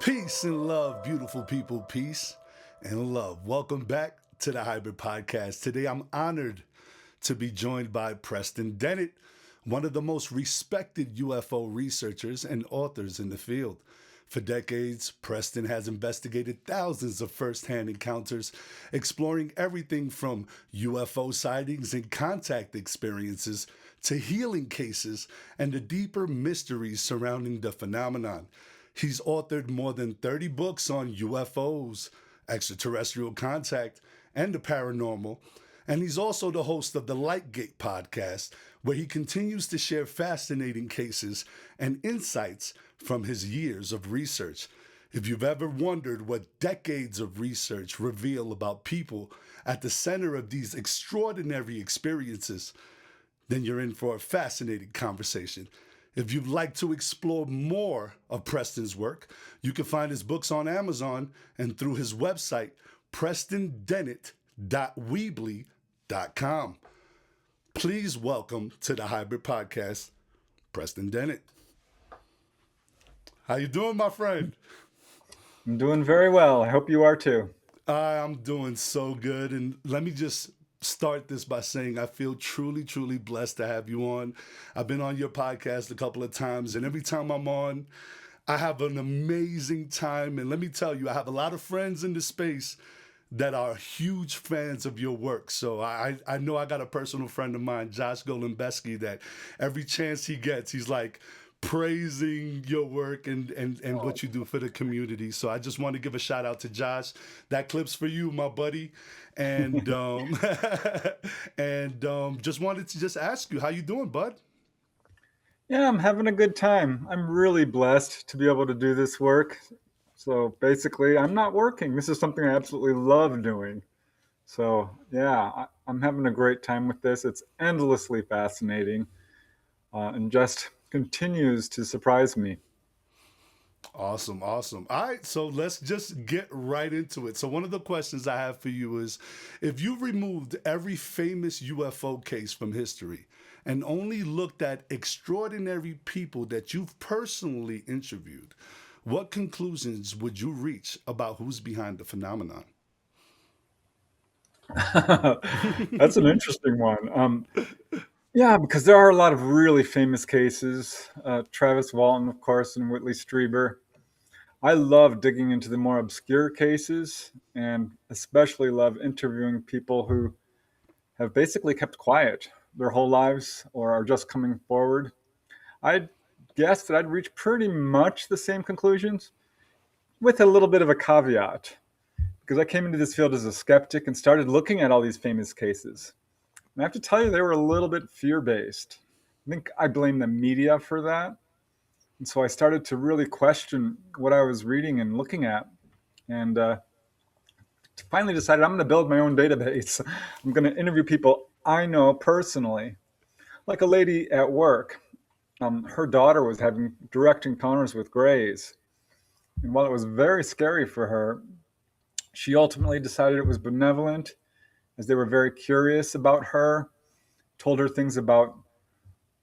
Peace and love, beautiful people. Peace and love. Welcome back to the Hybrid Podcast. Today I'm honored to be joined by Preston Dennett, one of the most respected UFO researchers and authors in the field. For decades, Preston has investigated thousands of first-hand encounters, exploring everything from UFO sightings and contact experiences to healing cases and the deeper mysteries surrounding the phenomenon. He's authored more than 30 books on UFOs, extraterrestrial contact, and the paranormal. And he's also the host of the Lightgate podcast, where he continues to share fascinating cases and insights from his years of research. If you've ever wondered what decades of research reveal about people at the center of these extraordinary experiences, then you're in for a fascinating conversation. If you'd like to explore more of Preston's work, you can find his books on Amazon and through his website, prestondennett.weebly.com. Please welcome to the Hybrid Podcast, Preston Dennett. How you doing, my friend? I'm doing very well. I hope you are too. I'm doing so good. And let me just start this by saying I feel truly, truly blessed to have you on. I've been on your podcast a couple of times, and every time I'm on, I have an amazing time. And let me tell you, I have a lot of friends in the space that are huge fans of your work. So I know I got a personal friend of mine, Josh Golembeski, that every chance he gets, he's like praising your work and what you do for the community. So I just want to give a shout out to Josh. That clip's for you, my buddy. And just wanted to just ask you, how you doing, bud? Yeah, I'm having a good time. I'm really blessed to be able to do this work. So basically, I'm not working. This is something I absolutely love doing. So yeah, I'm having a great time with this. It's endlessly fascinating and just continues to surprise me. Awesome, awesome. All right, so let's just get right into it. So one of the questions I have for you is, if you removed every famous UFO case from history and only looked at extraordinary people that you've personally interviewed, what conclusions would you reach about who's behind the phenomenon? That's an interesting one. Yeah, because there are a lot of really famous cases. Travis Walton, of course, and Whitley Strieber. I love digging into the more obscure cases and especially love interviewing people who have basically kept quiet their whole lives or are just coming forward. I'd guess that I'd reach pretty much the same conclusions with a little bit of a caveat because I came into this field as a skeptic and started looking at all these famous cases. And I have to tell you, they were a little bit fear-based. I think I blame the media for that. And so I started to really question what I was reading and looking at. And finally decided I'm going to build my own database. I'm going to interview people I know personally. Like a lady at work, her daughter was having direct encounters with Greys. And while it was very scary for her, she ultimately decided it was benevolent, as they were very curious about her, told her things about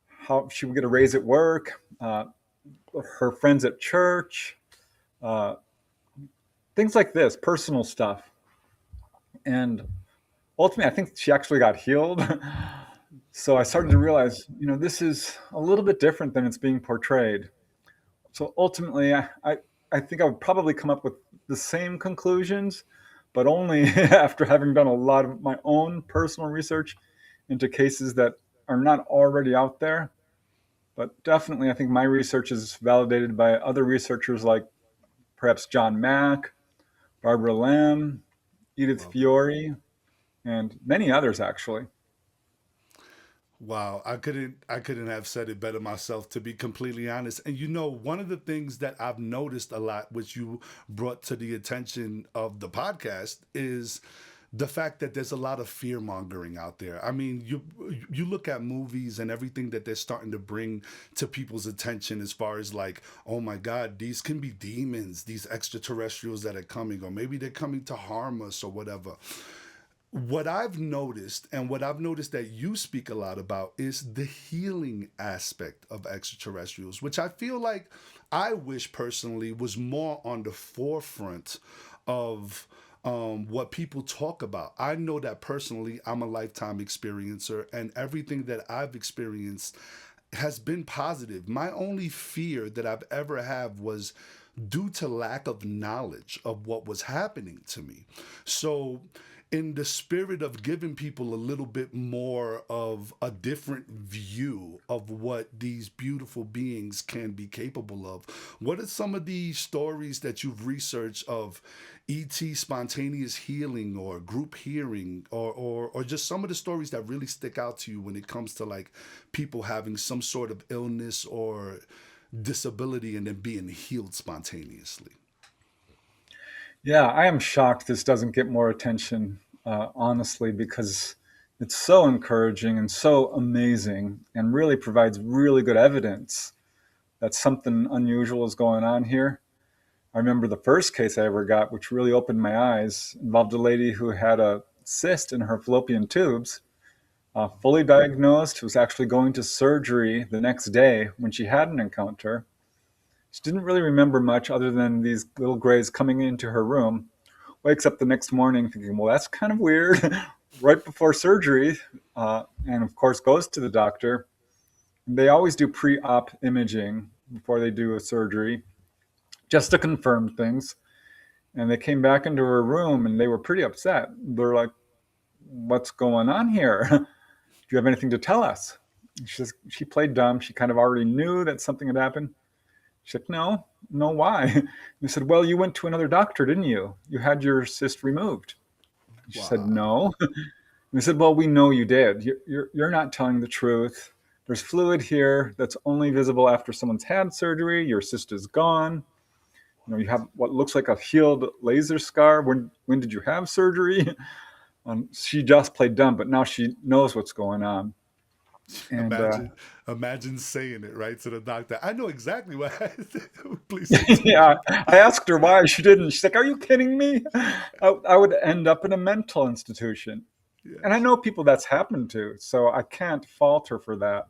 how she would get a raise at work, her friends at church, uh, things like this, personal stuff. And ultimately, I think she actually got healed. So I started to realize, this is a little bit different than it's being portrayed. So ultimately, I think I would probably come up with the same conclusions, but only after having done a lot of my own personal research into cases that are not already out there. But definitely, I think my research is validated by other researchers like perhaps John Mack, Barbara Lamb, Edith Fiore, and many others, actually. Wow, I couldn't have said it better myself, to be completely honest. And one of the things that I've noticed a lot, which you brought to the attention of the podcast, is the fact that there's a lot of fear mongering out there. I mean, you look at movies and everything that they're starting to bring to people's attention as far as like, oh my God, these can be demons, these extraterrestrials that are coming, or maybe they're coming to harm us or whatever. what I've noticed, and what I've noticed that you speak a lot about, is the healing aspect of extraterrestrials, which I feel like I wish personally was more on the forefront of what people talk about. I know that personally, I'm a lifetime experiencer, and everything that I've experienced has been positive. My only fear that I've ever had was due to lack of knowledge of what was happening to me. So, in the spirit of giving people a little bit more of a different view of what these beautiful beings can be capable of, what are some of the stories that you've researched of ET spontaneous healing or group hearing, or just some of the stories that really stick out to you when it comes to like people having some sort of illness or disability and then being healed spontaneously? Yeah, I am shocked this doesn't get more attention, honestly, because it's so encouraging and so amazing and really provides really good evidence that something unusual is going on here. I remember the first case I ever got, which really opened my eyes, involved a lady who had a cyst in her fallopian tubes, fully diagnosed, was actually going to surgery the next day when she had an encounter. She didn't really remember much other than these little grays coming into her room. Wakes up the next morning thinking, well, that's kind of weird, right before surgery, and of course goes to the doctor. They always do pre-op imaging before they do a surgery, just to confirm things. And they came back into her room and they were pretty upset. They're like, what's going on here? Do you have anything to tell us? She played dumb. She kind of already knew that something had happened. She's like, no, no, why? And they said, well, you went to another doctor, didn't you? You had your cyst removed. She said, Wow. no. And they said, well, we know you did. You're not telling the truth. There's fluid here that's only visible after someone's had surgery. Your cyst is gone. You have what looks like a healed laser scar. When did you have surgery? She just played dumb, but now she knows what's going on. And Imagine, imagine saying it right to the doctor. I know exactly what I please continue. yeah, I asked her why she didn't. She's like, "Are you kidding me? I would end up in a mental institution." And I Yes, know people that's happened to, so I can't fault her for that.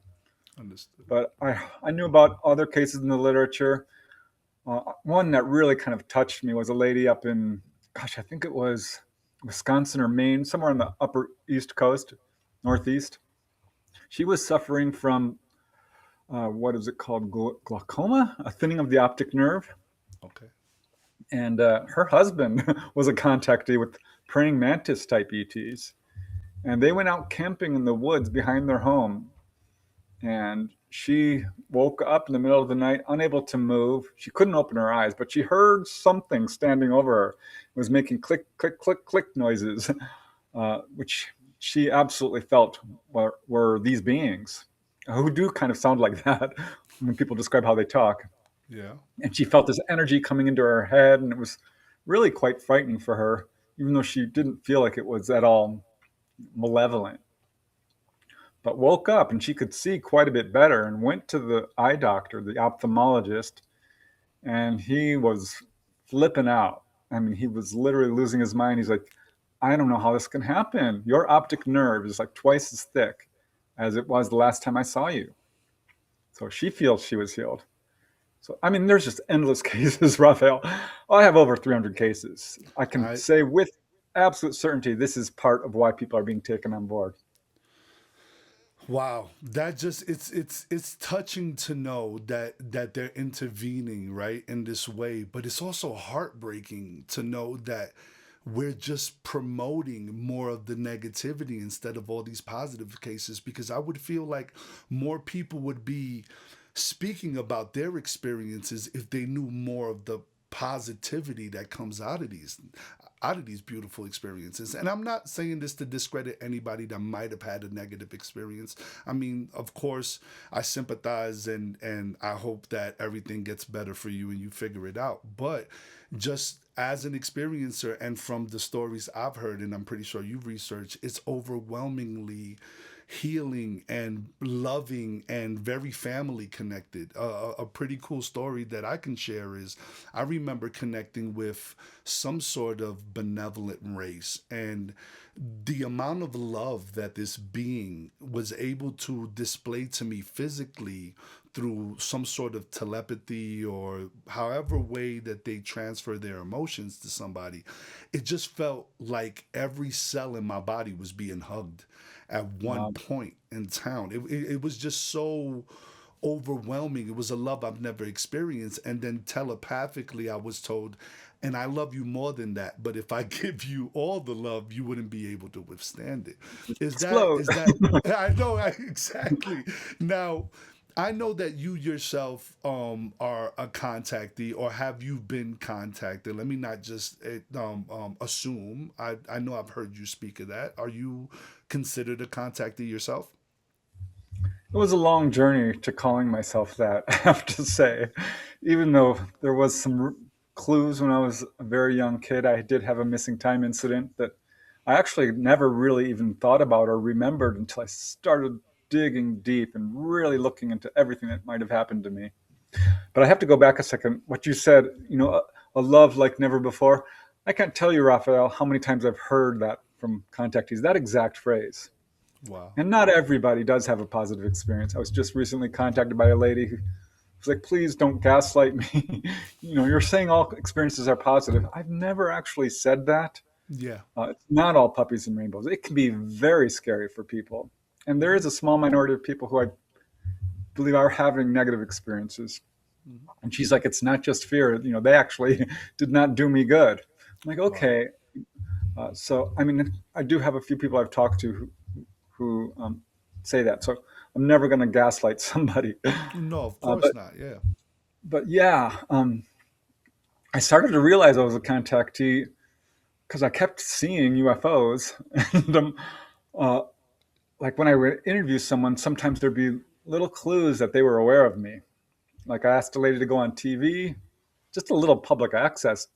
understood. But I knew about other cases in the literature. One that really kind of touched me was a lady up in, gosh, I think it was Wisconsin or Maine, somewhere on the upper East Coast, Northeast. She was suffering from what is it called, glaucoma, a thinning of the optic nerve. Okay. And her husband was a contactee with praying mantis type ETs. And they went out camping in the woods behind their home. And she woke up in the middle of the night, unable to move. She couldn't open her eyes, but she heard something standing over her. It was making click, click, click, click noises, which she absolutely felt were these beings who do kind of sound like that when people describe how they talk. Yeah. And she felt this energy coming into her head, and it was really quite frightening for her, even though she didn't feel like it was at all malevolent. But woke up and she could see quite a bit better and went to the eye doctor, the ophthalmologist, and he was flipping out. I mean, he was literally losing his mind. He's like, I don't know how this can happen. Your optic nerve is like twice as thick as it was the last time I saw you. So she feels she was healed. So, I mean, there's just endless cases, Raphael. I have over 300 cases. I can I say with absolute certainty this is part of why people are being taken on board. Wow, that just it's touching to know that they're intervening right in this way, but it's also heartbreaking to know that we're just promoting more of the negativity instead of all these positive cases, because I would feel like more people would be speaking about their experiences if they knew more of the positivity that comes out of these beautiful experiences. And I'm not saying this to discredit anybody that might have had a negative experience. I mean, of course, I sympathize and I hope that everything gets better for you and you figure it out. But just as an experiencer and from the stories I've heard, and I'm pretty sure you've researched, it's overwhelmingly healing and loving and very family connected. A pretty cool story that I can share is I remember connecting with some sort of benevolent race, and the amount of love that this being was able to display to me physically through some sort of telepathy or however way that they transfer their emotions to somebody, it just felt like every cell in my body was being hugged at one Wow. point in town. It was just so overwhelming. It was a love I've never experienced. And then telepathically, I was told, and I love you more than that. But if I give you all the love, you wouldn't be able to withstand it. Explode. Is that, I know, exactly. Now, I know that you yourself are a contactee, or have you been contacted? Let me not just assume. I know I've heard you speak of that. Are you considered a contactee yourself? It was a long journey to calling myself that, I have to say. Even though there was some clues when I was a very young kid, I did have a missing time incident that I actually never really even thought about or remembered until I started digging deep and really looking into everything that might have happened to me. But I have to go back a second. What you said, a love like never before. I can't tell you, Raphael, how many times I've heard that from contactees, that exact phrase. Wow. And not everybody does have a positive experience. I was just recently contacted by a lady who was like, please don't gaslight me. You're saying all experiences are positive. I've never actually said that. Yeah. It's not all puppies and rainbows. It can be very scary for people. And there is a small minority of people who I believe are having negative experiences. Mhm. And she's like, it's not just fear. They actually did not do me good. I'm like, Wow. okay. So, I mean, I do have a few people I've talked to who say that. So I'm never going to gaslight somebody. No, of Uh, course but not. Yeah. but yeah, I started to realize I was a contactee because I kept seeing UFOs. And uh, like when I would interview someone, sometimes there'd be little clues that they were aware of me. Like I asked a lady to go on TV, just a little public access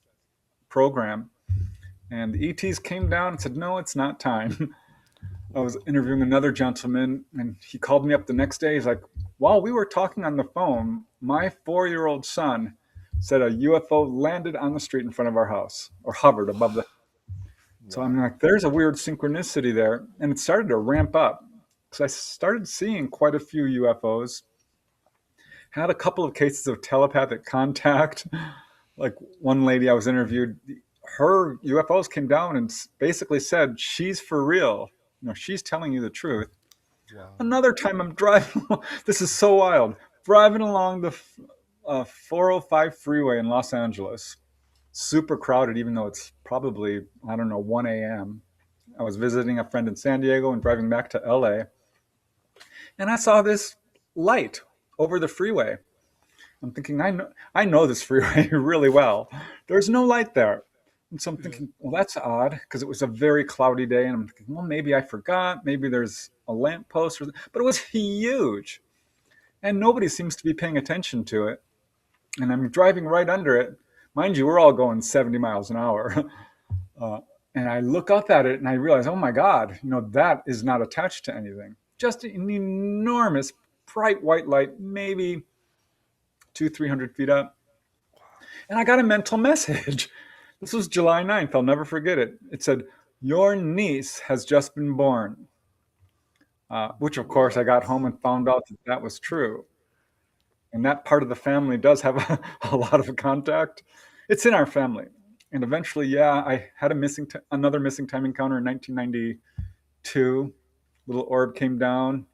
program, and the ETs came down and said, "No, it's not time." I was Wow. interviewing another gentleman, and he called me up the next day. He's like, while we were talking on the phone, my 4-year-old son said a UFO landed on the street in front of our house or hovered above the. So I'm Wow. like, there's a weird synchronicity there. And it started to ramp up because I started seeing quite a few UFOs, had a couple of cases of telepathic contact. Like one lady I was interviewed, her UFOs came down and basically said, she's for real. She's telling you the truth. Wow. Another time I'm driving, this is so wild, driving along the 405 freeway in Los Angeles, super crowded, even though it's probably, I don't know, 1 a.m. I was visiting a friend in San Diego and driving back to LA, and I saw this light over the freeway. I'm thinking, I know this freeway really well. There's no light there. And so I'm Yeah. thinking, well, that's odd because it was a very cloudy day. And I'm thinking, well, maybe I forgot. Maybe there's a lamppost. But it was huge. And nobody seems to be paying attention to it. And I'm driving right under it. Mind you, we're all going 70 miles an hour. Uh, and I look up at it and I realize, oh my God, that is not attached to anything. Just an enormous bright white light, maybe 300 feet up. And I got a mental message. This was July 9th. I'll never forget it. It said, your niece has just been born. Which, of course, I got What? home and found out that that was true. And that part of the family does have a lot of contact. It's in our family. And eventually, yeah, I had another missing time encounter in 1992. Little orb came down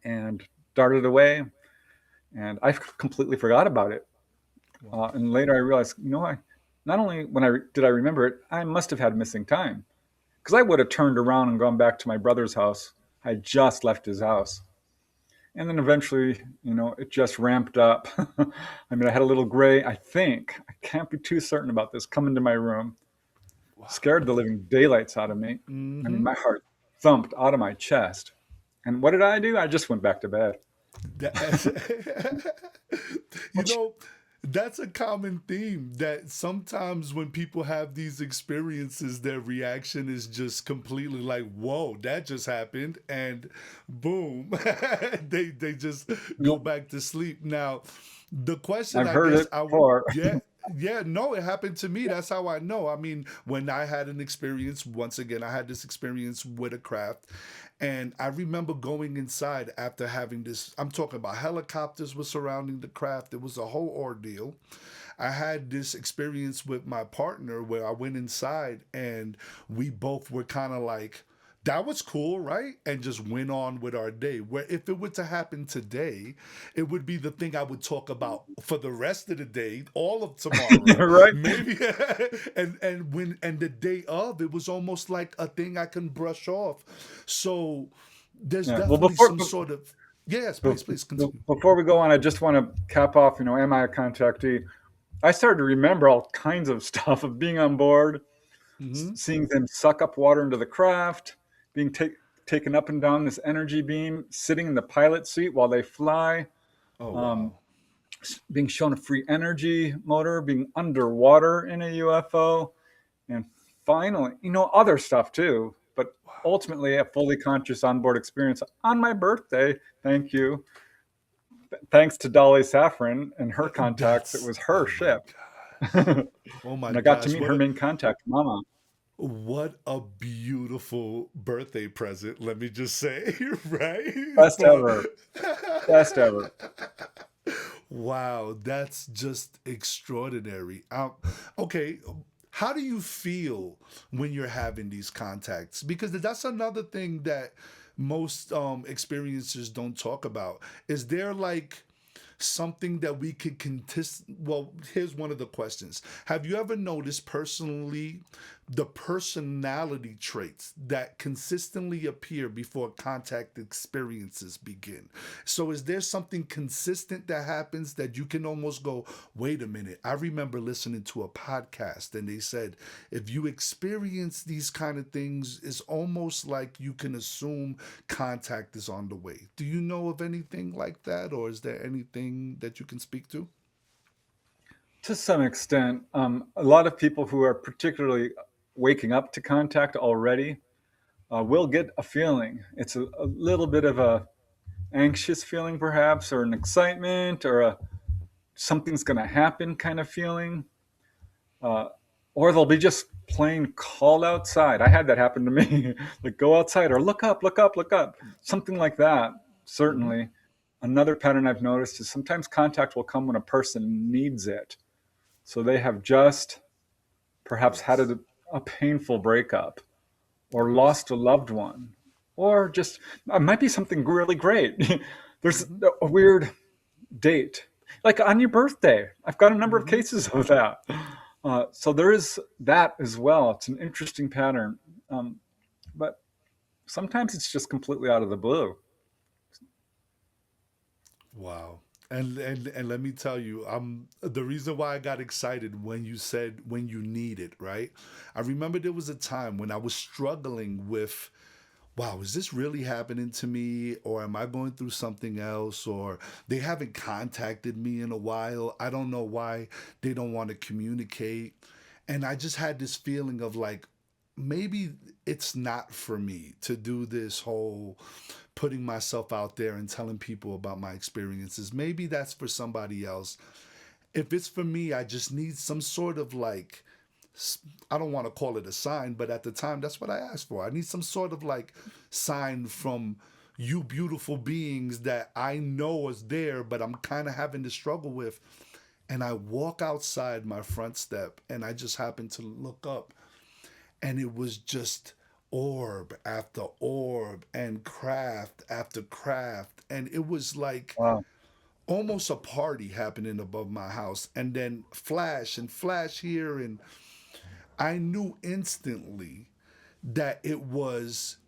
and darted away. And I completely forgot about it. Wow. And later I realized, I not only did I remember it, I must have had missing time because I would have turned around and gone back to my brother's house. I had just left his house. And then eventually, it just ramped up. I mean, I had a little gray, I think, I can't be too certain about this, come into my room, Wow. scared the living daylights out of me. I mean, Mm-hmm. my heart thumped out of my chest. And what did I do? I just went back to bed. That, you Which, know, that's a common theme that sometimes when people have these experiences, their reaction is just completely like, whoa, that just happened. And boom, they just go back to sleep. Now, The question, I've I heard guess it I would, before. yeah, yeah, no, it happened to me. That's how I know. I mean, when I had an experience, once again, I had this experience with a craft, and I remember going inside after having this. I'm talking about helicopters were surrounding the craft. It was a whole ordeal. I had this experience with my partner where I went inside and we both were kind of like, that was cool, right? And just went on with our day. Where if it were to happen today, it would be the thing I would talk about for the rest of the day, all of tomorrow, Right? maybe. And the day of, it was almost like a thing I can brush off. So there's Yeah. Well, definitely some sort of, yes, please continue. before we go on, I just want to cap off. Am I a contactee? I started to remember all kinds of stuff of being on board, Hmm. seeing them suck up water into the craft, being taken up and down this energy beam, sitting in the pilot seat while they fly, Oh um, wow. being shown a free energy motor, being underwater in a UFO, and finally, other stuff too. But ultimately, a fully conscious onboard experience on my birthday. Thank you. Thanks to Dolly Saffron and her contacts, it That's was her oh my ship. gosh. And Oh my I got to gosh. meet her main contact, Mama. What a beautiful birthday present, let me just say, right? Best For ever. Best ever. wow, that's just extraordinary. Okay, how do you feel when you're having these contacts? Because that's another thing that most experiencers don't talk about. Is there like something that we could contest? Well, here's one of the questions. Have you ever noticed personally the personality traits that consistently appear before contact experiences begin? So is there something consistent that happens that you can almost go, wait a minute? I remember listening to a podcast and they said if you experience these kind of things, it's almost like you can assume contact is on the way. Do you know of anything like that, or is there anything that you can speak to? To some extent, a lot of people who are particularly waking up to contact already will get a feeling. It's a little bit of a anxious feeling, perhaps, or an excitement, or a something's going to happen kind of feeling. Uh, or they'll be just plain called outside. I had that happen to me. Like, go outside or look up, look up, look up. Something like that, Mm-hmm. certainly. Another pattern I've noticed is sometimes contact will come when a person needs it. So they have just perhaps had Yes. a painful breakup or Yes. lost a loved one, or just it might be something really great. There's Mm-hmm. a weird date, like on your birthday. I've got a number of Mm-hmm. cases of that. So there is that as well. It's an interesting pattern, but sometimes it's just completely out of the blue. Wow. And let me tell you, the reason why I got excited when you said when you need it, right? I remember there was a time when I was struggling with, wow, is this really happening to me? Or am I going through something else? Or they haven't contacted me in a while. I don't know why they don't want to communicate. And I just had this feeling of like, maybe it's not for me to do this whole putting myself out there and telling people about my experiences. Maybe that's for somebody else. If it's for me, I just need some sort of like, I don't want to call it a sign, but at the time, that's what I asked for. I need some sort of like sign from you beautiful beings that I know is there, but I'm kind of having to struggle with. And I walk outside my front step and I just happen to look up and it was just orb after orb and craft after craft. And it was like Wow. almost a party happening above my house. And then flash and flash here. And I knew instantly that it was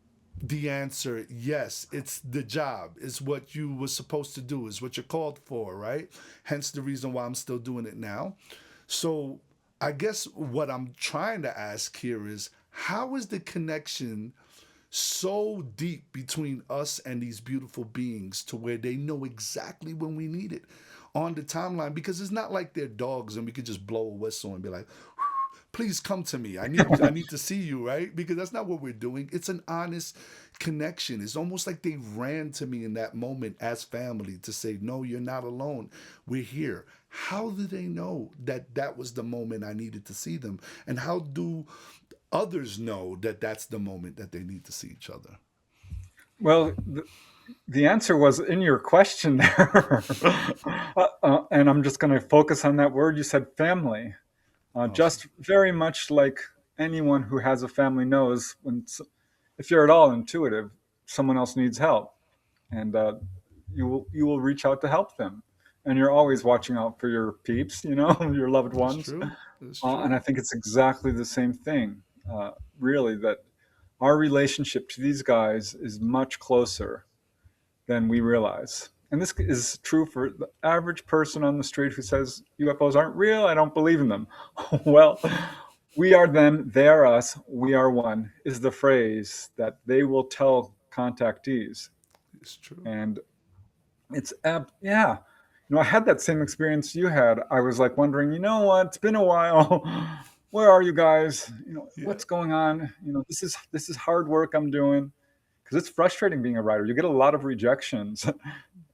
the answer. Yes, it's the job. It's what you were supposed to do. It's what you're called for, right? Hence the reason why I'm still doing it now. So I guess what I'm trying to ask here is how is the connection so deep between us and these beautiful beings to where they know exactly when we need it on the timeline? Because it's not like they're dogs and we could just blow a whistle and be like, please come to me. I need to see you, right? Because that's not what we're doing. It's an honest connection. It's almost like they ran to me in that moment as family to say, no, you're not alone. We're here. How do they know that that was the moment I needed to see them? And how do others know that that's the moment that they need to see each other? Well, the answer was in your question there. And I'm just going to focus on that word. You said family. Awesome. Just very much like anyone who has a family knows if you're at all intuitive, someone else needs help, and you will reach out to help them, and you're always watching out for your peeps, your loved That's ones. true. That's And true. I think it's exactly the same thing, really, that our relationship to these guys is much closer than we realize. And this is true for the average person on the street who says UFOs aren't real. I don't believe in them. Well, we are them, they are us, we are one is the phrase that they will tell contactees. It's true. And yeah. I had that same experience you had. I was like wondering, you know what? It's been a while. Where are you guys? Yeah. What's going on? This is hard work I'm doing, because it's frustrating being a writer. You get a lot of rejections.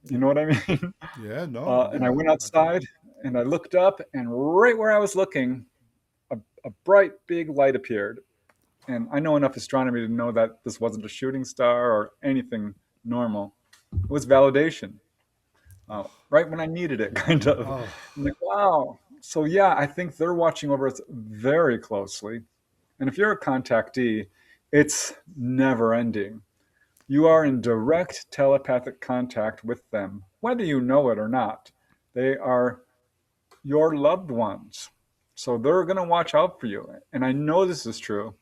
You know Yeah. what I mean? Yeah. No. And I Yeah. went I got it. outside and I looked up, and right where I was looking, a bright big light appeared. And I know enough astronomy to know that this wasn't a shooting star or anything normal. It was validation, right when I needed it, kind of. Oh, I'm like, wow. So, yeah, I think they're watching over us very closely. And if you're a contactee, it's never ending. You are in direct telepathic contact with them, whether you know it or not. They are your loved ones. So they're going to watch out for you. And I know this is true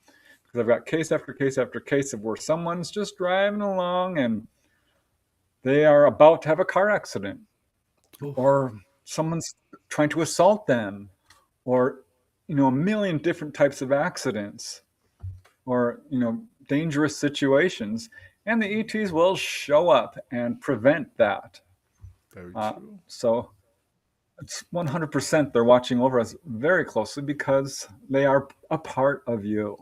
because I've got case after case after case of where someone's just driving along and they are about to have a car accident, oof. or someone's trying to assault them, or a million different types of accidents, or dangerous situations, and the ETs will show up and prevent that. Very uh, true. so it's 100% they're watching over us very closely because they are a part of you.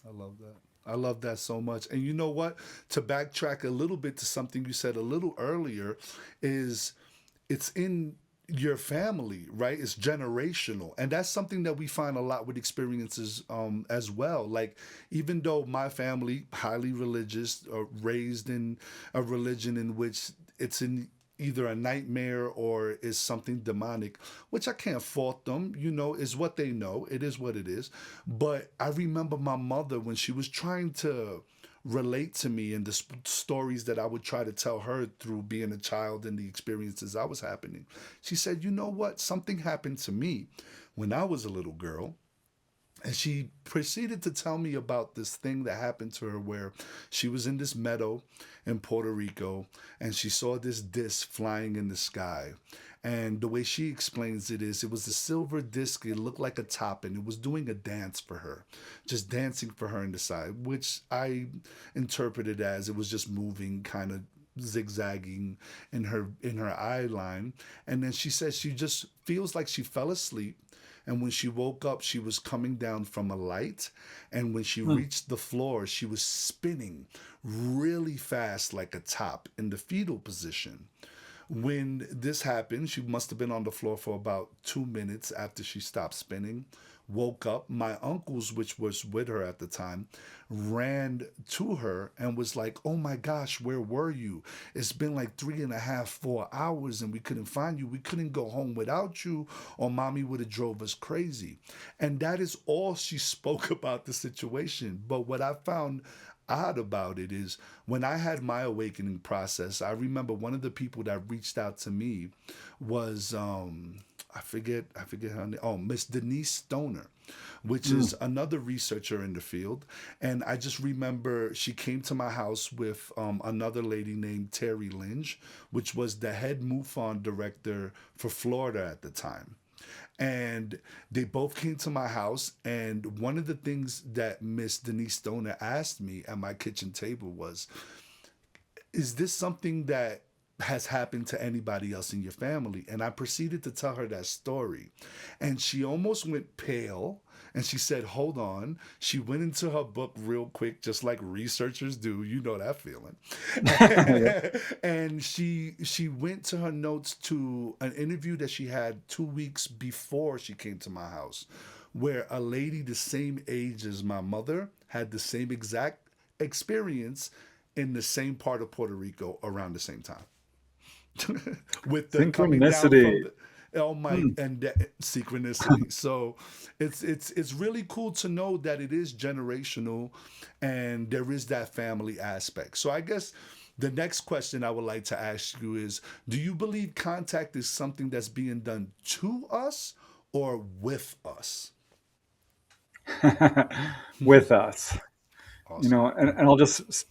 I love that. I love that so much. And you know what? To backtrack a little bit to something you said a little earlier, is it's in your family, right? It's generational. And that's something that we find a lot with experiences as well. Like, even though my family, highly religious, raised in a religion in which it's in either a nightmare or is something demonic, which I can't fault them, is what they know. It is what it is. But I remember my mother when she was trying to relate to me and the stories that I would try to tell her through being a child and the experiences I was happening. She said, "You know what? Something happened to me when I was a little girl." And she proceeded to tell me about this thing that happened to her where she was in this meadow in Puerto Rico and she saw this disc flying in the sky. And the way she explains it is it was a silver disc, it looked like a top, and it was doing a dance for her, just dancing for her in the sky, which I interpreted as it was just moving kind of zigzagging in her eye line. And then she says she just feels like she fell asleep, and when she woke up, she was coming down from a light. And when she Hmm. reached the floor, she was spinning really fast like a top in the fetal position. When this happened, she must have been on the floor for about 2 minutes after she stopped spinning. Woke up. My uncles, which was with her at the time, ran to her and was like, "Oh my gosh, where were you? It's been like 3.5, 4 hours and we couldn't find you. We couldn't go home without you, or mommy would have drove us crazy." And that is all she spoke about the situation. But what I found odd about it is when I had my awakening process, I remember one of the people that reached out to me was I forget her name. Oh, Miss Denise Stoner, which Hmm. is another researcher in the field. And I just remember she came to my house with another lady named Terry Lynch, which was the head MUFON director for Florida at the time. And they both came to my house. And one of the things that Miss Denise Stoner asked me at my kitchen table was, "Is this something that has happened to anybody else in your family. And I proceeded to tell her that story. And she almost went pale. And she said, hold on. She went into her book real quick, just like researchers do. You know that feeling. Yeah. And she went to her notes to an interview that she had 2 weeks before she came to my house, where a lady the same age as my mother had the same exact experience in the same part of Puerto Rico around the same time. With the coming down from Synchronicity. the oh my Hmm. and synchronicity. So it's really cool to know that it is generational and there is that family aspect. So I guess the next question I would like to ask you is, do you believe contact is something that's being done to us or with us? With us. Awesome. And I'll just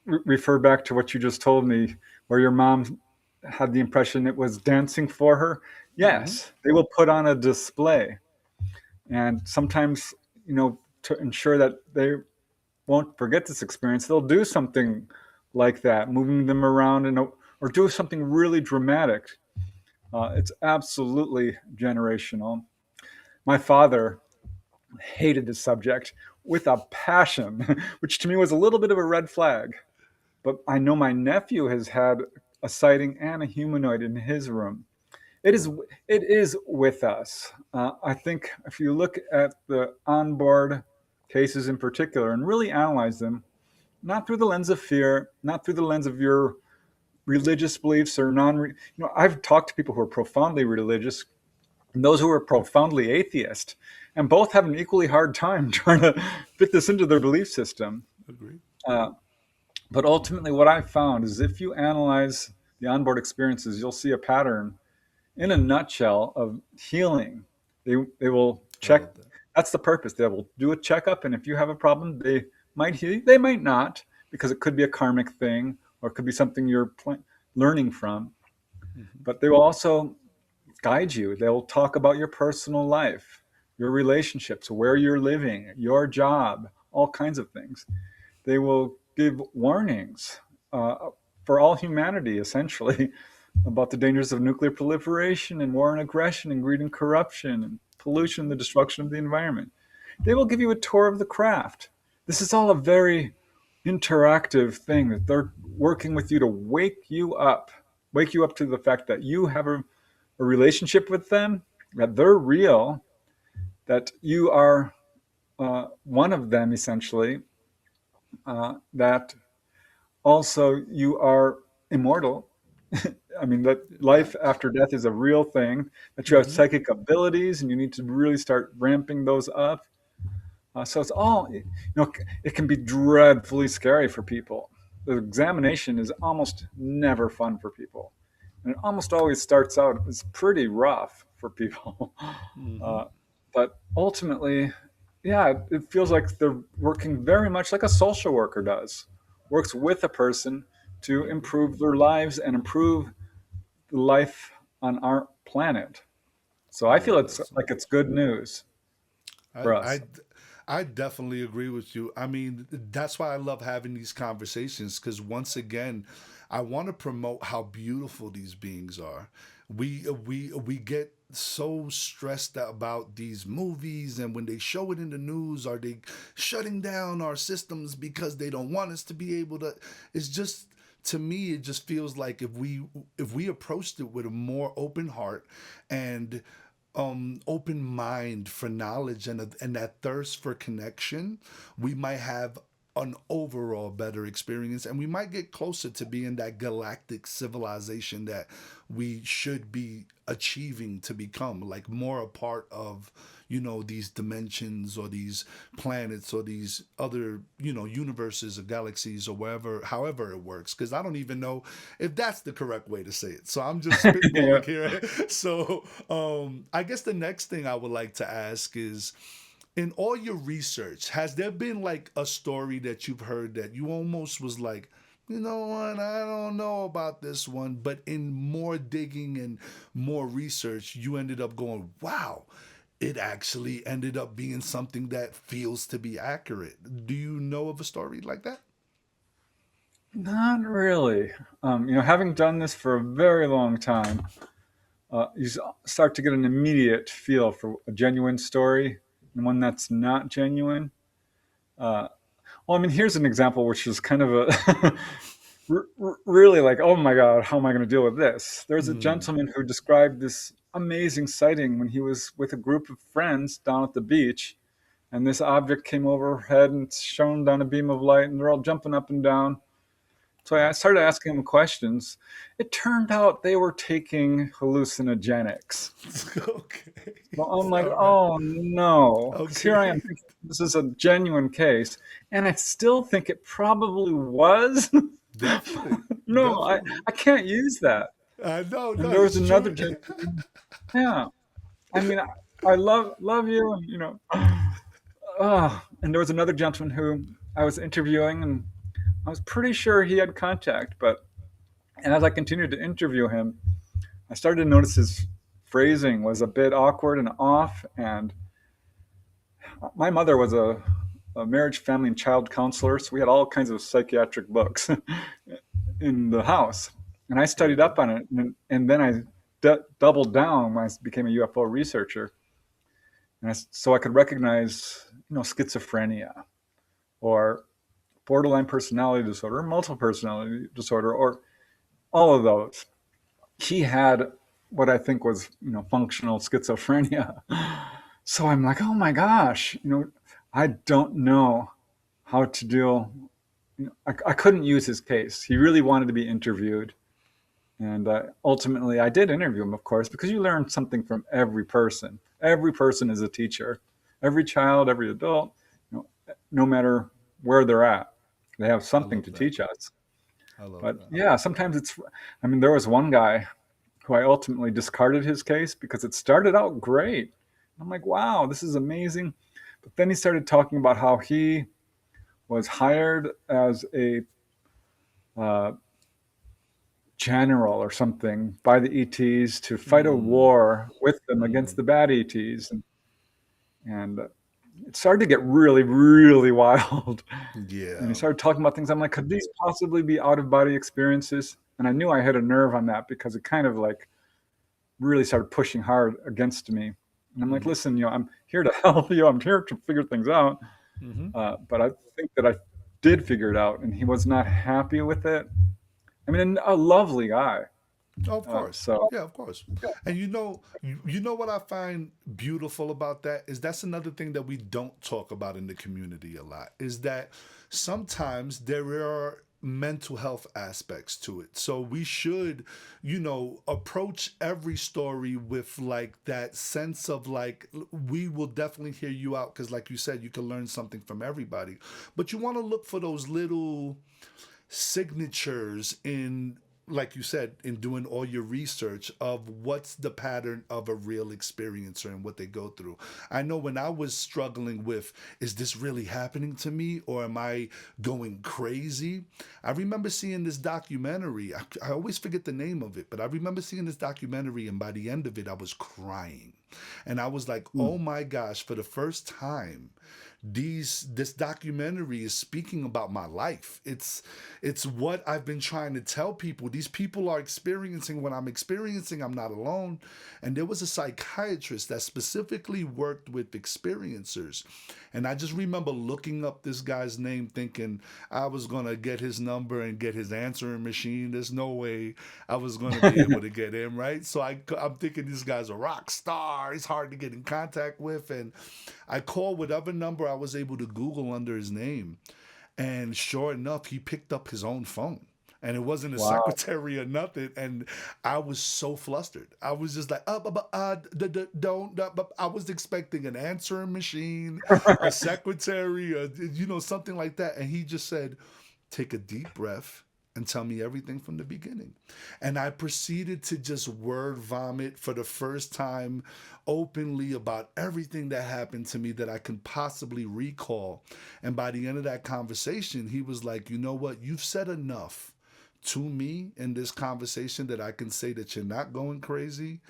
refer back to what you just told me, where your mom had the impression it was dancing for her. Mm-hmm. Yes, they will put on a display. And sometimes, to ensure that they won't forget this experience, they'll do something like that, moving them around or do something really dramatic. It's absolutely generational. My father hated the subject with a passion, which to me was a little bit of a red flag. But I know my nephew has had a sighting and a humanoid in his room. It is Wow. it is with us. I think if you look at the onboard cases in particular and really analyze them, not through the lens of fear, not through the lens of your religious beliefs or I've talked to people who are profoundly religious and those who are profoundly atheist, and both have an equally hard time trying to fit this into their belief system. Agree. Uh, but ultimately, what I found is if you analyze the onboard experiences, you'll see a pattern in a nutshell of healing. They will I check. love that. That's the purpose. They will do a checkup, and if you have a problem, they might heal you. They might not, because it could be a karmic thing or it could be something you're learning from. Mm-hmm. But they will also guide you. They'll talk about your personal life, your relationships, where you're living, your job, all kinds of things. They will give warnings uh, for all humanity, essentially, about the dangers of nuclear proliferation and war and aggression and greed and corruption and pollution and the destruction of the environment. They will give you a tour of the craft. This is all a very interactive thing that they're working with you to wake you up to the fact that you have a relationship with them, that they're real, that you are one of them essentially, that also you are immortal. I mean, that life Facts. after death is a real thing, that you have Mm-hmm. psychic abilities and you need to really start ramping those up. So it's all, it can be dreadfully scary for people. The examination is almost never fun for people. And it almost always starts out as pretty rough for people. Mm-hmm. Uh, but ultimately, yeah, it feels like they're working very much like a social worker does, works with a person to I agree. improve their lives and improve the life on our planet. So I I feel love it's that so like it's much. good news I, for I, us. I definitely agree with you. I mean, that's why I love having these conversations because once again, I want to promote how beautiful these beings are. We get so stressed about these movies and when they show it in the news, are they shutting down our systems because they don't want us to be able to? It's just to me, it just feels like if we approached it with a more open heart and open mind for knowledge and that thirst for connection, we might have an overall better experience and we might get closer to being that galactic civilization that we should be achieving to become, like more a part of these dimensions or these planets or these other universes or galaxies or wherever, however it works, because I don't even know if that's the correct way to say it, so I'm just Yeah. spitballing here. So I guess the next thing I would like to ask is, in all your research, has there been like a story that you've heard that you almost was like, you know what, I don't know about this one, but in more digging and more research, you ended up going, wow, it actually ended up being something that feels to be accurate. Do you know of a story like that? Not really. Having done this for a very long time, start to get an immediate feel for a genuine story and one that's not genuine. Uh, well, I mean, here's an example which is kind of a really like, oh my God, how am I going to deal with this? There's a Mm. gentleman who described this amazing sighting when he was with a group of friends down at the beach, and this object came overhead and shone down a beam of light, and they're all jumping up and down. So I started asking them questions. It turned out they were taking hallucinogenics. Okay. So I'm like, All right. oh no, because here I am Okay. thinking this is a genuine case, and I still think it probably was. Definitely. No, Definitely. I can't use that. I know. And No, there was it's another true. gentleman. Yeah, I mean, I love you, and and there was another gentleman who I was interviewing, and I was pretty sure he had contact, but and as I continued to interview him, I started to notice his phrasing was a bit awkward and off. And my mother was a marriage, family, and child counselor, so we had all kinds of psychiatric books in the house, and I studied Okay. up on it, and then I doubled down when I became a UFO researcher, and so I could recognize, schizophrenia or borderline personality disorder, or multiple personality disorder, or all of those. He had what I think was, functional schizophrenia. So I'm like, oh my gosh, I don't know how to deal. I couldn't use his case. He really wanted to be interviewed. And ultimately, I did interview him, of course, because you learn something from every person. Every person is a teacher. Every child, every adult, no matter where they're at, they have I something love to that. teach us. I love But that. yeah, sometimes I mean, there was one guy who I ultimately discarded his case because it started out great. I'm like, wow, this is amazing. But then he started talking about how he was hired as a uh, general or something by the ETs to fight a Mm. war with them against Mm. the bad ETs. And it started to get really, really wild. And he Yeah. started talking about things. I'm like, could these possibly be out of body experiences? And I knew I had a nerve on that because it kind of like really started pushing hard against me. And I'm like, Mm. listen, I'm here to help you. I'm here to figure things out. Mm-hmm. But I think that I did figure it out, and he was not happy with it. I mean, a lovely guy. Oh, of course. So Yeah, of course. And you know what I find beautiful about that is that's another thing that we don't talk about in the community a lot is that sometimes there are mental health aspects to it. So we should, approach every story with like that sense of like we will definitely hear you out because like you said you can learn something from everybody. But you want to look for those little signatures in like you said in doing all your research of what's the pattern of a real experiencer and what they go through. I know when I was struggling with is this really happening to me or am I going crazy, I remember seeing this documentary. I always forget the name of it, but I remember seeing this documentary and by the end of it I was crying and I was like, oh my gosh, for the first time this documentary is speaking about my life. It's what I've been trying to tell people. These people are experiencing what I'm experiencing. I'm not alone. And there was a psychiatrist that specifically worked with experiencers. And I just remember looking up this guy's name thinking I was going to get his number and get his answering machine. There's no way I was going to be able to get him, right? So I'm thinking this guy's a rock star. He's hard to get in contact with. And I called whatever number I was able to Google under his name. And sure enough, he picked up his own phone. And it wasn't a wow. secretary or nothing. And I was so flustered. I was just like, don't. I was expecting an answering machine, a secretary, something like that. And he just said, take a deep breath and tell me everything from the beginning. And I proceeded to just word vomit for the first time openly about everything that happened to me that I can possibly recall. And by the end of that conversation, he was like, you know what? You've said enough to me in this conversation that I can say that you're not going crazy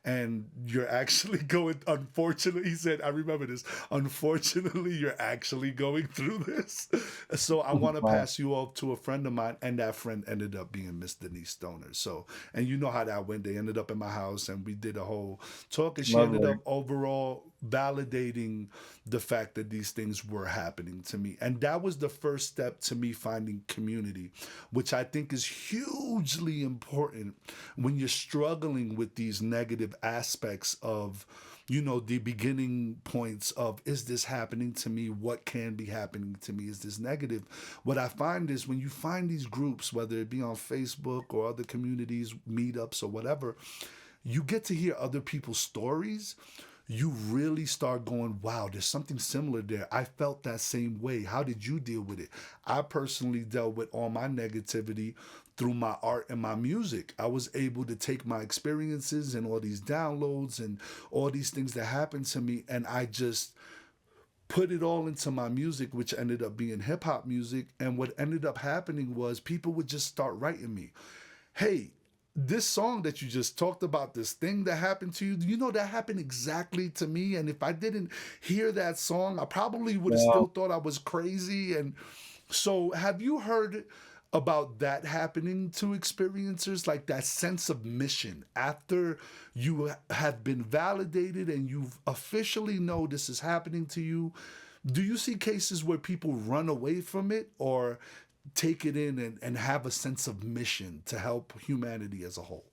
and you're actually going, unfortunately, he said, I remember this, unfortunately, you're actually going through this. So I want to Wow. pass you off to a friend of mine, and that friend ended up being Miss Denise Stoner. So, and you know how that went. They ended up in my house, and we did a whole talk, and she ended Lovely. up overall validating the fact that these things were happening to me. And that was the first step to me finding community, which I think is hugely important when you're struggling with these negative aspects of, the beginning points of, is this happening to me? What can be happening to me? Is this negative? What I find is when you find these groups, whether it be on Facebook or other communities, meetups or whatever, you get to hear other people's stories. You really start going, wow, there's something similar there. I felt that same way. How did you deal with it? I personally dealt with all my negativity through my art and my music. I was able to take my experiences and all these downloads and all these things that happened to me, and I just put it all into my music, which ended up being hip hop music. And what ended up happening was people would just start writing me, hey, this song that you just talked about, this thing that happened to you, that happened exactly to me. And if I didn't hear that song, I probably would have Yeah. still thought I was crazy. And so, have you heard about that happening to experiencers, like that sense of mission after you have been validated and you've officially know this is happening to you? Do you see cases where people run away from it or take it in and have a sense of mission to help humanity as a whole?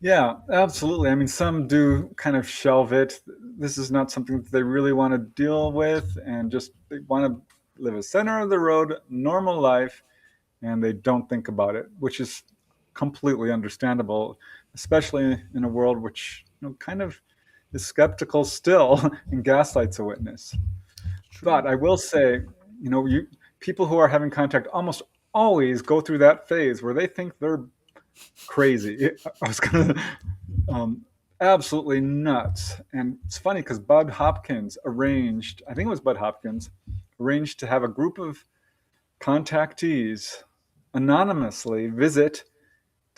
Yeah, absolutely. I mean, some do kind of shelve it. This is not something that they really want to deal with, and just they want to live a center of the road, normal life, and they don't think about it, which is completely understandable, especially in a world which kind of is skeptical still and gaslights a witness. True. But I will say, you people who are having contact almost always go through that phase where they think they're crazy. I was gonna absolutely nuts. And it's funny because Bud Hopkins arranged, I think it was Bud Hopkins, arranged to have a group of contactees anonymously visit,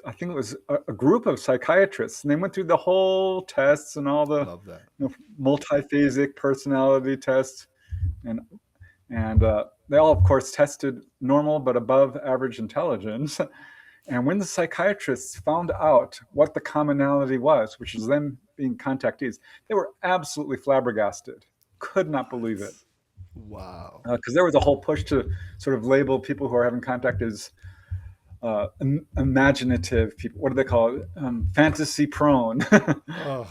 I think it was a group of psychiatrists. And they went through the whole tests and all the Love that. multiphasic personality tests. And they all, of course, tested normal but above average intelligence. And when the psychiatrists found out what the commonality was, which is them being contactees, they were absolutely flabbergasted. Could not believe it. What? Wow. Because there was a whole push to sort of label people who are having contact as imaginative people. What do they call it? Fantasy prone, Oh,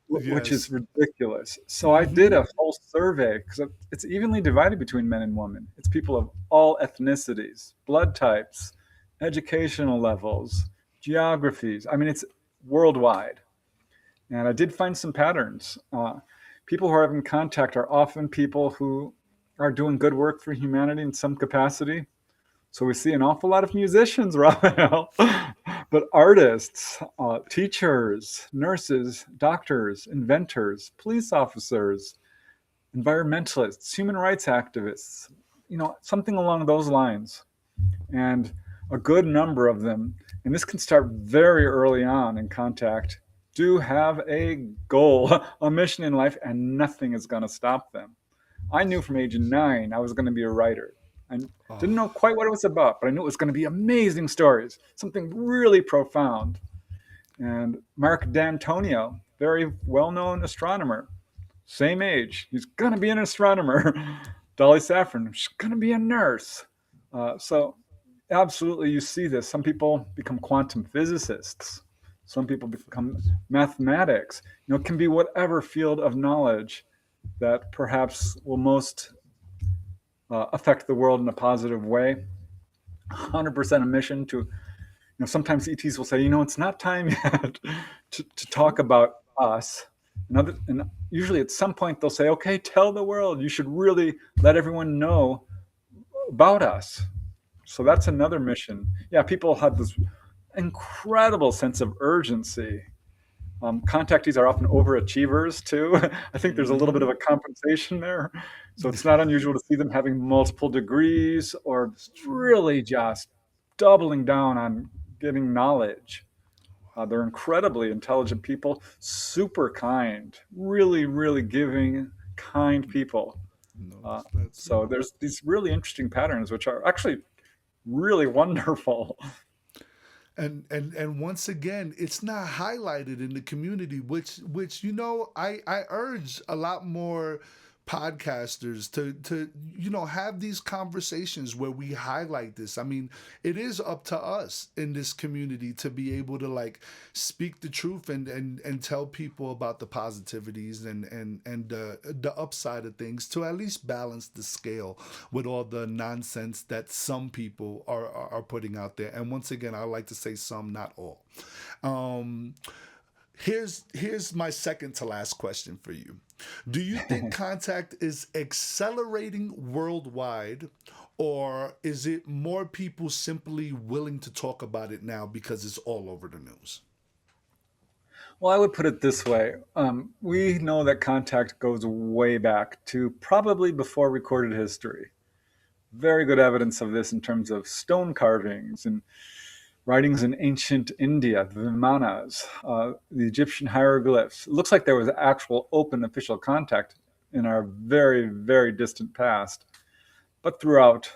which is yes. ridiculous. So I Mm-hmm. did a whole survey because it's evenly divided between men and women. It's people of all ethnicities, blood types, educational levels, geographies. I mean, it's worldwide. And I did find some patterns. People who are having contact are often people who are doing good work for humanity in some capacity. So we see an awful lot of musicians, Raphael, but artists, teachers, nurses, doctors, inventors, police officers, environmentalists, human rights activists, something along those lines. And a good number of them, and this can start very early on in contact, do have a goal, a mission in life, and nothing is going to stop them. I knew from age 9 I was going to be a writer. I didn't know Oh, quite what it was about, but I knew it was going to be amazing stories, something really profound. And Mark D'Antonio, very well-known astronomer, same age, he's going to be an astronomer. Dolly Saffron, she's going to be a nurse. So absolutely, you see this. Some people become quantum physicists. Some people become mathematics. It can be whatever field of knowledge that perhaps will most affect the world in a positive way. 100% a mission to, sometimes ETs will say, it's not time yet to talk true. about us. And usually at some point they'll say, okay, tell the world. You should really let everyone know about us. So that's another mission. Yeah, people have this incredible sense of urgency. Contactees are often overachievers too. I think there's a little bit Mm-hmm. of a compensation there. So it's not unusual to see them having multiple degrees or It's true. really just doubling down on getting knowledge. They're incredibly intelligent people, super kind, really, really giving, kind people. No, Uh, that's so there's these really interesting patterns, which are actually really wonderful. and once again, it's not highlighted in the community, which I urge a lot more podcasters to have these conversations where we highlight this. I mean, it is up to us in this community to be able to like speak the truth and tell people about the positivities and the upside of things, to at least balance the scale with all the nonsense that some people are putting out there. And once again, I like to say some, not all. Um, here's my second to last question for you. Do you think contact is accelerating worldwide, or is it more people simply willing to talk about it now because it's all over the news? Well, I would put it this way. We know that contact goes way back to probably before recorded history. Very good evidence of this in terms of stone carvings and writings in ancient India, the Vimanas, the Egyptian hieroglyphs. It looks like there was actual open official contact in our very, very distant past. But throughout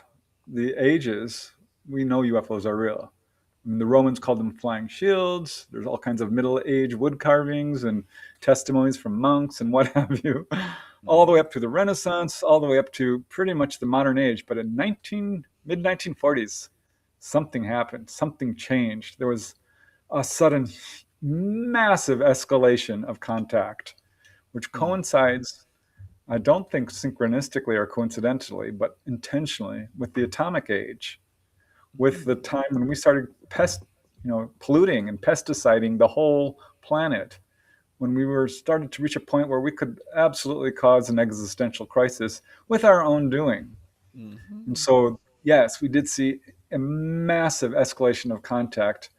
the ages, we know UFOs are real. I mean, the Romans called them flying shields. There's all kinds of Middle Age wood carvings and testimonies from monks and what have you, all the way up to the Renaissance, all the way up to pretty much the modern age. But in mid 1940s, something happened, something changed. There was a sudden massive escalation of contact, which coincides, I don't think synchronistically or coincidentally, but intentionally, with the atomic age, with the time when we started polluting and pesticiding the whole planet, when we were starting to reach a point where we could absolutely cause an existential crisis with our own doing. And so, yes, we did see a massive escalation of contact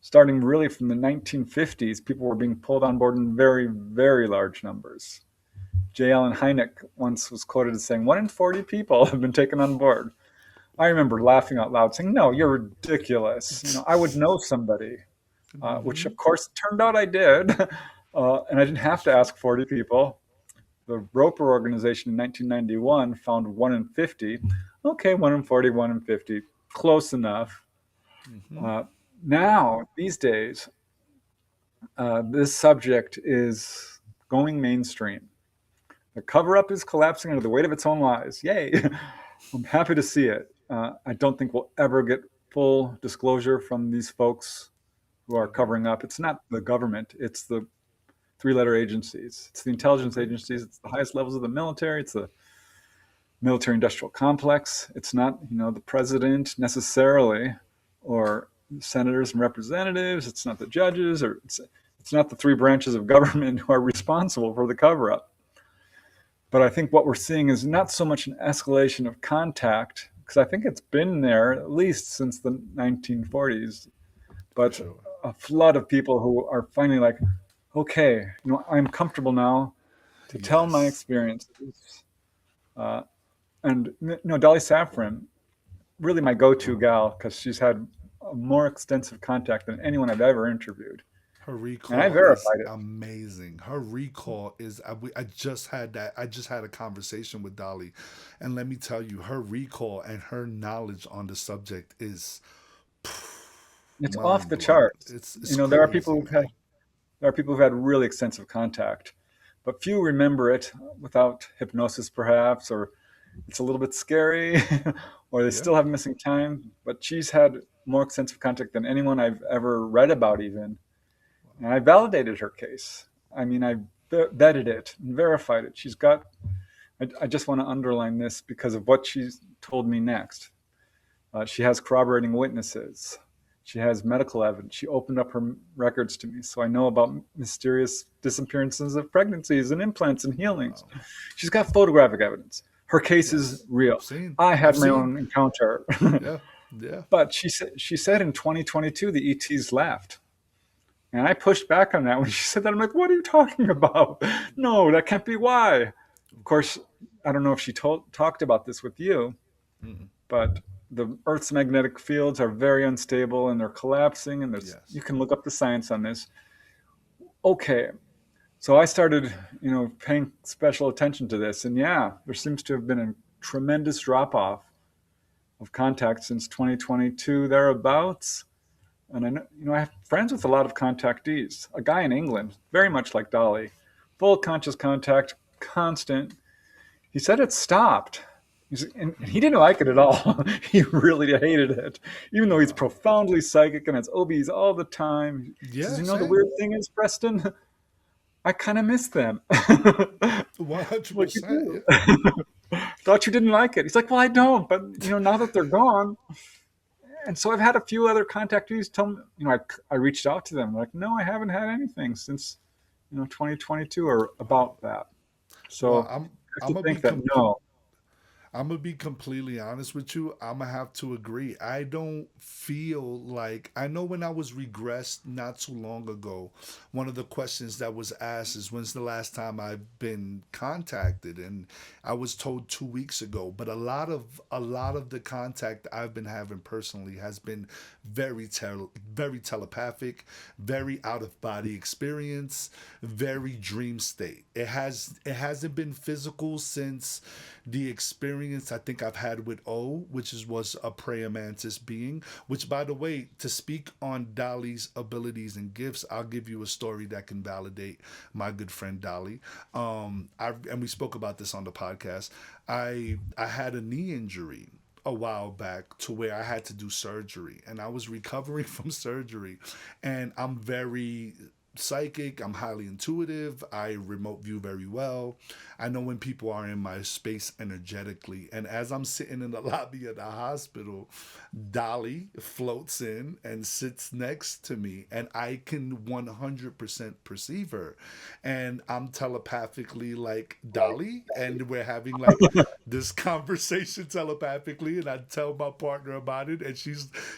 starting really from the 1950s. People were being pulled on board in very, very large numbers. J. Allen Hynek once was quoted as saying, 1 in 40 people have been taken on board. I remember laughing out loud saying, no, you're ridiculous. I would know somebody, which of course turned out I did. And I didn't have to ask 40 people. The Roper organization in 1991 found 1 in 50. Okay, 1 in 40, 1 in 50, close enough. Now, these days, this subject is going mainstream. The cover-up is collapsing under the weight of its own lies. Yay! I'm happy to see it. I don't think we'll ever get full disclosure from these folks who are covering up. It's not the government. It's the three-letter agencies. It's the intelligence agencies. It's the highest levels of the military. It's the military-industrial complex. It's not, the president necessarily, or senators and representatives. It's not the judges, or it's not the three branches of government who are responsible for the cover-up. But I think what we're seeing is not so much an escalation of contact, because I think it's been there at least since the 1940s, but a flood of people who are finally like, okay, I'm comfortable now to tell my experiences. And Dolly Safran, really my go-to gal, because she's had a more extensive contact than anyone I've ever interviewed. Her recall and I is verified it. amazing. Her recall is. I just had that. I just had a conversation with Dolly, and let me tell you, her recall and her knowledge on the subject is. It's off the charts. It's there are crazy, people man. there are people who've had really extensive contact, but few remember it without hypnosis, perhaps, or it's a little bit scary, or they still have missing time. But she's had more extensive contact than anyone I've ever read about, even. And I validated her case. I mean, I vetted it and verified it. She's got, I just want to underline this because of what she's told me next. She has corroborating witnesses. She has medical evidence. She opened up her records to me, so I know about mysterious disappearances of pregnancies and implants and healings. Wow. She's got photographic evidence. Her case is real. I had my own encounter. Yeah. But she said in 2022 the ETs laughed. And I pushed back on that when she said that. I'm like, what are you talking about? No, that can't be why. Of course, I don't know if she talked about this with you, but the Earth's magnetic fields are very unstable and they're collapsing, and you Yes. can look up the science on this. Okay, so I started, paying special attention to this, and yeah, there seems to have been a tremendous drop off of contact since 2022 thereabouts. And I have friends with a lot of contactees. A guy in England, very much like Dolly, full conscious contact, constant. He said it stopped. And he didn't like it at all. He really hated it, even though he's Wow. profoundly psychic and has OBs all the time. He says, Yeah, the same. weird thing is, Preston, I kind of miss them. Like, you 100%. Yeah. do. Thought you didn't like it. He's like, well, I don't, but now that they're gone. And so I've had a few other contactees tell me, I reached out to them like, no, I haven't had anything since 2022 or about that. Well, So I have I'm to gonna be think that no. I'm gonna be completely honest with you. I'm gonna have to agree. I don't feel like I know when I was regressed not too long ago. One of the questions that was asked is, "When's the last time I've been contacted?" And I was told 2 weeks ago. But a lot of the contact I've been having personally has been very telepathic, very out of body experience, very dream state. It hasn't been physical since the experience I think I've had with O, was a praying mantis being. Which, by the way, to speak on Dolly's abilities and gifts, I'll give you a story that can validate my good friend Dolly. And we spoke about this on the podcast. I had a knee injury a while back to where I had to do surgery, and I was recovering from surgery, and I'm very psychic, I'm highly intuitive, I remote view very well. I know when people are in my space energetically. And as I'm sitting in the lobby of the hospital, Dolly floats in and sits next to me, and I can 100% perceive her. And I'm telepathically like, Dolly, and we're having like this conversation telepathically, and I tell my partner about it, and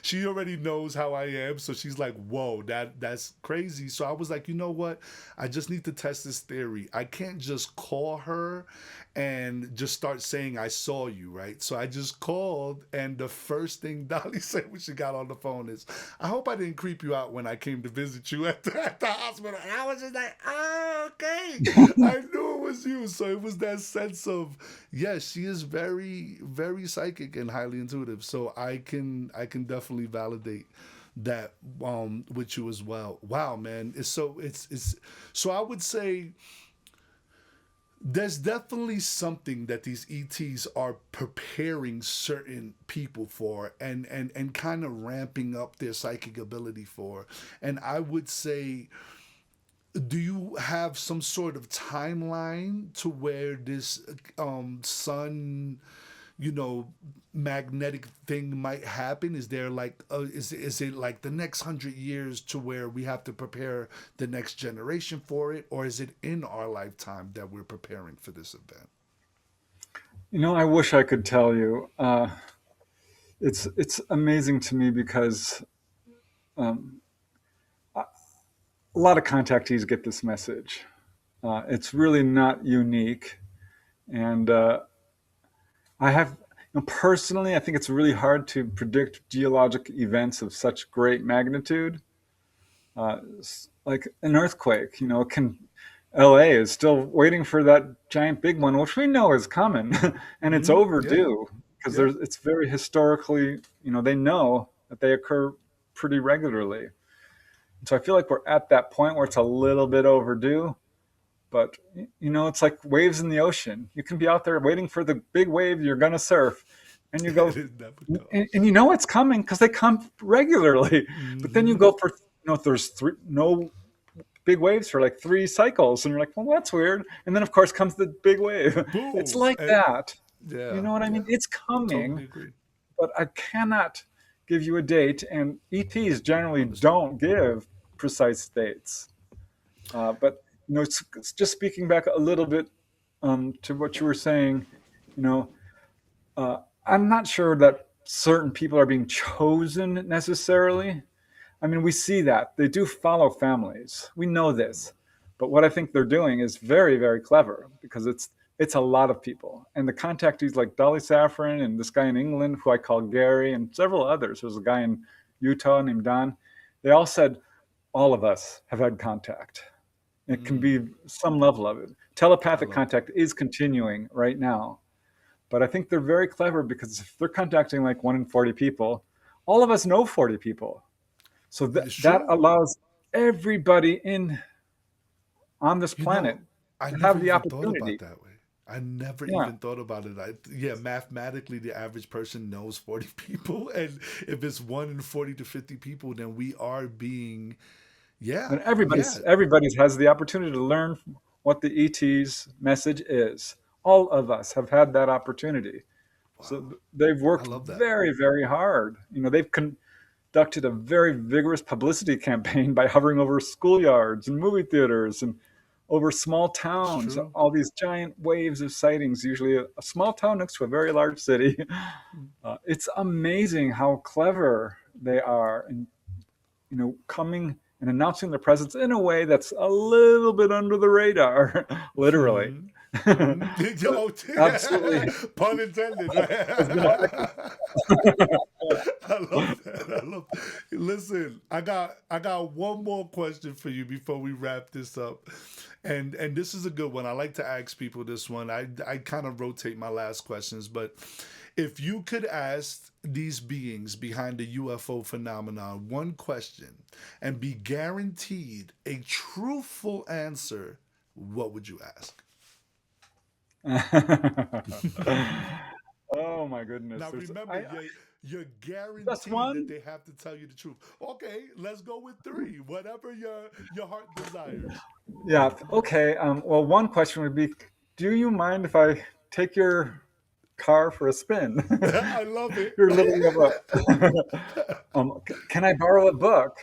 she already knows how I am, so she's like, whoa, that's crazy. So I was like, you know what, I just need to test this theory. I can't just call her and just start saying I saw you, right? So I just called, and the first thing Dolly said when she got on the phone is, I hope I didn't creep you out when I came to visit you at the hospital. And I was just like, oh, okay. I knew it was you. So it was that sense of, yes, she is very, very psychic and highly intuitive. So I can definitely validate that with you as well. Wow, man. It's so I would say there's definitely something that these ETs are preparing certain people for, and kind of ramping up their psychic ability for. And I would say, do you have some sort of timeline to where this sun, you know, magnetic thing might happen? Is there like is it like the next 100 years to where we have to prepare the next generation for it, or is it in our lifetime that we're preparing for this event? I wish I could tell you. It's amazing to me because um, a lot of contactees get this message. It's really not unique, and I have personally, I think it's really hard to predict geologic events of such great magnitude, like an earthquake. Can LA is still waiting for that giant big one, which we know is coming, and it's Yeah, overdue because yeah. it's very historically, they know that they occur pretty regularly. And so I feel like we're at that point where it's a little bit overdue, but it's like waves in the ocean. You can be out there waiting for the big wave you're going to surf, and you go, It never and comes. it's coming because they come regularly. But then you Mm-hmm. go for, if there's no big waves for like 3 cycles, and you're like, well, that's weird. And then of course comes the big wave. It's Boom. like that. You Yeah, know what I mean? yeah. It's coming, Totally agree. but I cannot give you a date. And ETs generally Understood. don't give precise dates. But it's just speaking back a little bit to what you were saying. You know, I'm not sure that certain people are being chosen necessarily. I mean, we see that they do follow families. We know this, but what I think they're doing is very, very clever because It's a lot of people. And the contactees like Dolly Saffron and this guy in England who I call Gary and several others. There's a guy in Utah named Don. They all said, all of us have had contact. It can be some level of it. Telepathic contact is continuing right now. But I think they're very clever because if they're contacting like 1 in 40 people, all of us know 40 people. So that allows everybody on this planet I to never have the even thought about opportunity. that way. I never Yeah. even thought about it. Mathematically, the average person knows 40 people. And if it's 1 in 40 to 50 people, then we are being, yeah, And yeah. everybody's has the opportunity to learn what the ET's message is. All of us have had that opportunity. Wow. So they've I worked love that. very, very hard. They've conducted a very vigorous publicity campaign by hovering over schoolyards and movie theaters and over small It's towns, true. all these giant waves of sightings, usually a small town next to a very large city. It's amazing how clever they are in, coming and announcing their presence in a way that's a little bit under the radar, literally. But Oh, absolutely, pun intended. has been effective. I love that. I love. Listen, I got one more question for you before we wrap this up, and this is a good one. I like to ask people this one. I kind of rotate my last questions, but if you could ask these beings behind the UFO phenomenon one question and be guaranteed a truthful answer, what would you ask? Oh my goodness! Now remember, you're Just guaranteed that one. they have to tell you the truth. Okay, let's go with three. Whatever your heart desires. Yeah. Okay. Well, one question would be, do you mind if I take your car for a spin? I love it. You're living of a. Can I borrow a book?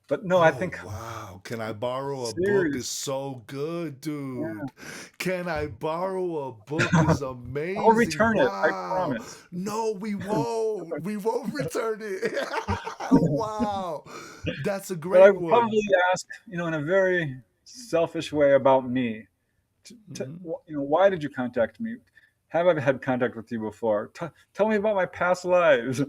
But no, I Oh think wow. Can I borrow a book is serious. so good, Yeah. dude. Can I borrow a book is I'll amazing. return it. I Wow. promise. No, we won't. We won't return it. Wow. That's a But I great would one. probably ask, in a very selfish way about me. Mhm. Why did you contact me? Have I had contact with you before? Tell me about my past lives.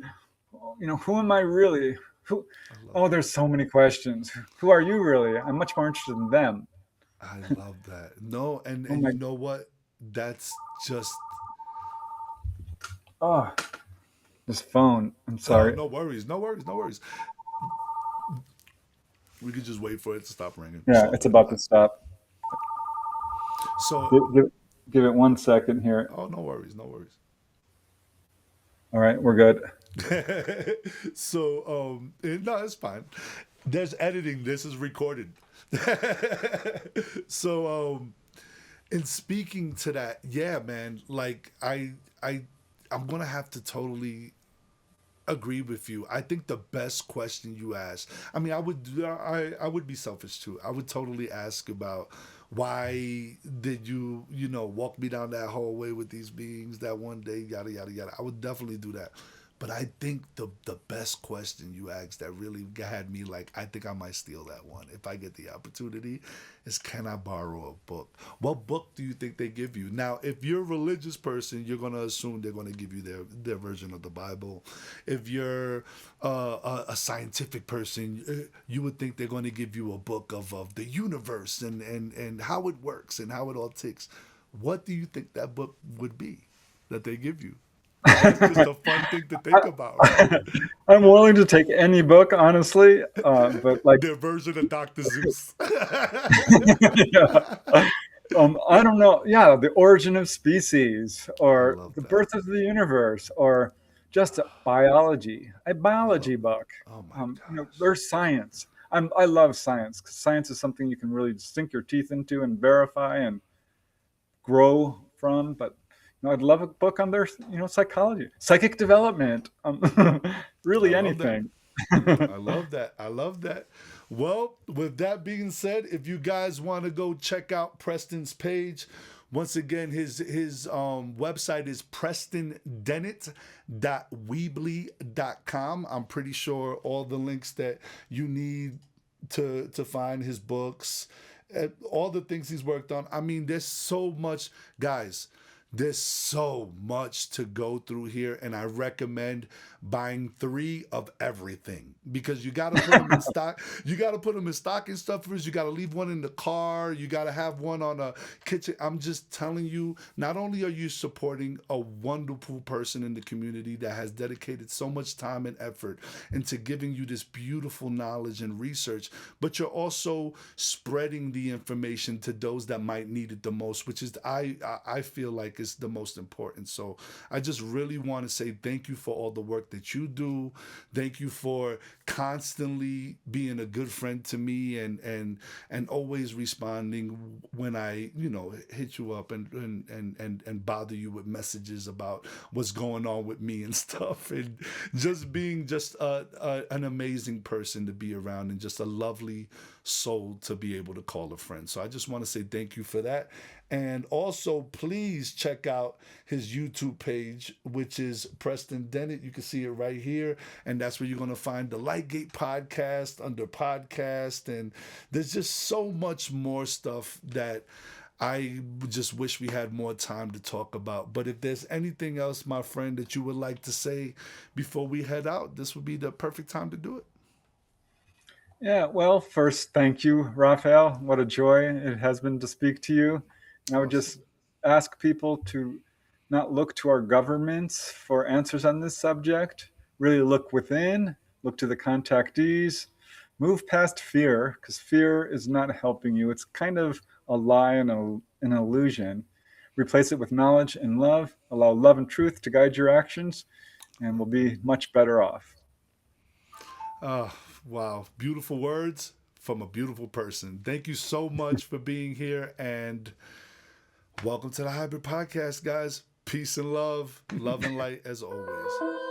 Who am I really? Who? I love Oh, that. there's so many questions. Who are you really? I'm much more interested in them. I love that. No, and Oh and my, you know what? That's just oh, this phone. I'm oh, sorry. no worries, no worries, no worries. We could just wait for it to stop ringing. It's Yeah, all it's good. about to stop. So, Give it 1 second here. oh, no worries, no worries. All right, we're good. No, it's fine. There's editing. This is recorded. so, in speaking to that, yeah, man. Like, I'm gonna have to totally agree with you. I think the best question you ask. I mean, I would be selfish too. I would totally ask about why did you walk me down that hallway with these beings that one day, yada yada yada. I would definitely do that. But I think the best question you asked that really had me like, I think I might steal that one if I get the opportunity is, can I borrow a book? What book do you think they give you? Now, if you're a religious person, you're going to assume they're going to give you their version of the Bible. If you're a scientific person, you would think they're going to give you a book of the universe and how it works and how it all ticks. What do you think that book would be that they give you? That's just a fun thing to think about, right? I'm willing to take any book, honestly. But like, Their version of Dr. Zeus. yeah. I don't know. Yeah, the origin of species, I or love the that. birth of the universe, or just biology, a I biology love that. book. Oh my gosh. There's science. I love science because science is something you can really sink your teeth into and verify and grow from. But I'd love a book on their psychology, psychic development, I really love that. anything. I love that. I love that. Well, with that being said, if you guys want to go check out Preston's page, once again, his website is prestondennett.weebly.com. I'm pretty sure all the links that you need to find his books all the things he's worked on. I mean, there's so much, guys. There's so much to go through here, and I recommend buying 3 of everything because you got to put them in stock. You got to put them in stocking stuffers. You got to leave one in the car. You got to have one on a kitchen. I'm just telling you, not only are you supporting a wonderful person in the community that has dedicated so much time and effort into giving you this beautiful knowledge and research, but you're also spreading the information to those that might need it the most, which is I feel like is the most important. So I just really want to say thank you for all the work that you do. Thank you for constantly being a good friend to me and always responding when I hit you up and bother you with messages about what's going on with me and stuff, and just being just an amazing person to be around and just a lovely soul to be able to call a friend. So I just want to say thank you for that. And also, please check out his YouTube page, which is Preston Dennett. You can see it right here. And that's where you're going to find the Lightgate podcast under podcast. And there's just so much more stuff that I just wish we had more time to talk about. But if there's anything else, my friend, that you would like to say before we head out, this would be the perfect time to do it. Yeah, well, first, thank you, Raphael. What a joy it has been to speak to you. I would just ask people to not look to our governments for answers on this subject. Really look within, look to the contactees, move past fear, because fear is not helping you. It's kind of a lie and an illusion. Replace it with knowledge and love. Allow love and truth to guide your actions, and we'll be much better off. Wow. Beautiful words from a beautiful person. Thank you so much for being here, and welcome to the Hybrid Podcast, guys. Peace and love and light as always.